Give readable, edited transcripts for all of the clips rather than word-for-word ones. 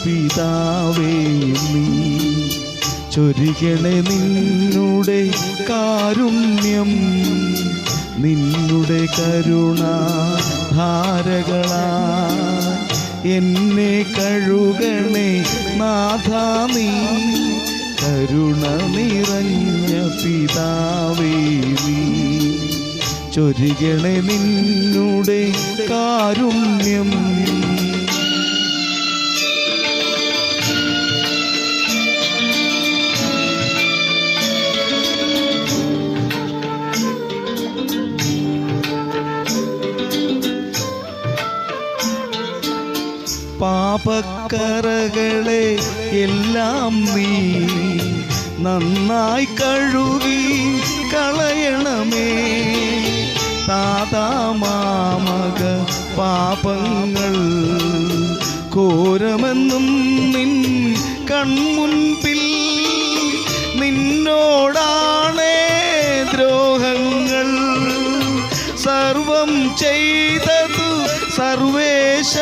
പിതാവേ നീ ചൊരികണേ നിന്നുടെ കാരുണ്യം, നിന്നുടെ കരുണ ധാരകളാ എന്നെ കഴുകണേ നാഥാ നീ കരുണ നിറഞ്ഞ പിതാവേ നീ ചൊരികണേ നിന്നുടെ കാരുണ്യം. പാപക്കറകളെ എല്ലാം നീ നന്നായി കഴുകി കളയണമേ. താതാമാമക പാപങ്ങൾ ഘോരമെന്നും നിൻ കൺമുൻപിൽ, നിന്നോടാണേ ദ്രോഹങ്ങൾ സർവം ചെയ്തതു സർവേശ.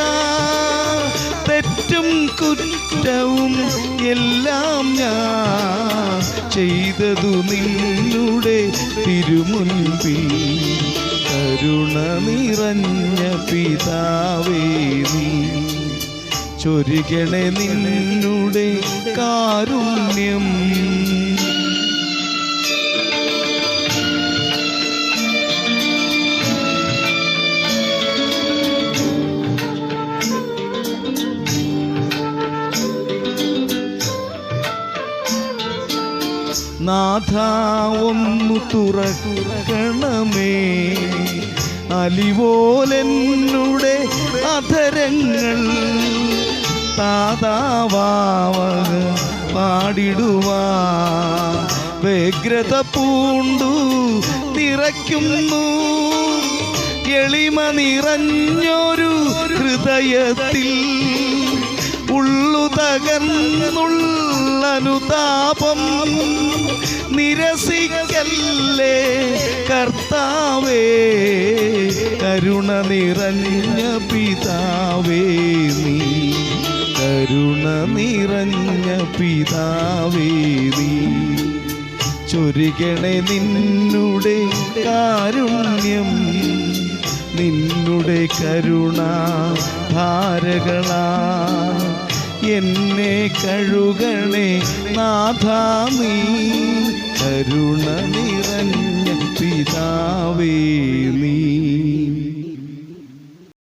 തെറ്റും കുറ്റവും എല്ലാം ഞാൻ ചെയ്തതു നിന്നുടെ തിരുമുൻപിൽ. കരുണ നിറഞ്ഞ പിതാവേ നീ ചൊരികണേ നിന്നുടെ കാരുണ്യം. നാഥാ ഒന്നു തുറക്കണമേ, അലിവോലെന്നുടെ അധരങ്ങൾ. താതാവാവക പാടിടുവാ വ്യഗ്രത പൂണ്ടു നിറയ്ക്കുന്നു. എളിമ നിറഞ്ഞൊരു ഹൃദയത്തിൽ ഉള്ളു തകർന്നുള്ളനുതാപം നിരസിക്കല്ലേ കർത്താവേ. കരുണ നിറഞ്ഞ പിതാവേ നീ കരുണ നിറഞ്ഞ പിതാവേ നീ ചൊരികണേ നിന്നുടെ കാരുണ്യം, നിന്നുടെ കരുണ ധാരകളാ എന്നെ കഴുകണേ നാഥാ നീ കരുണ നിറഞ്ഞ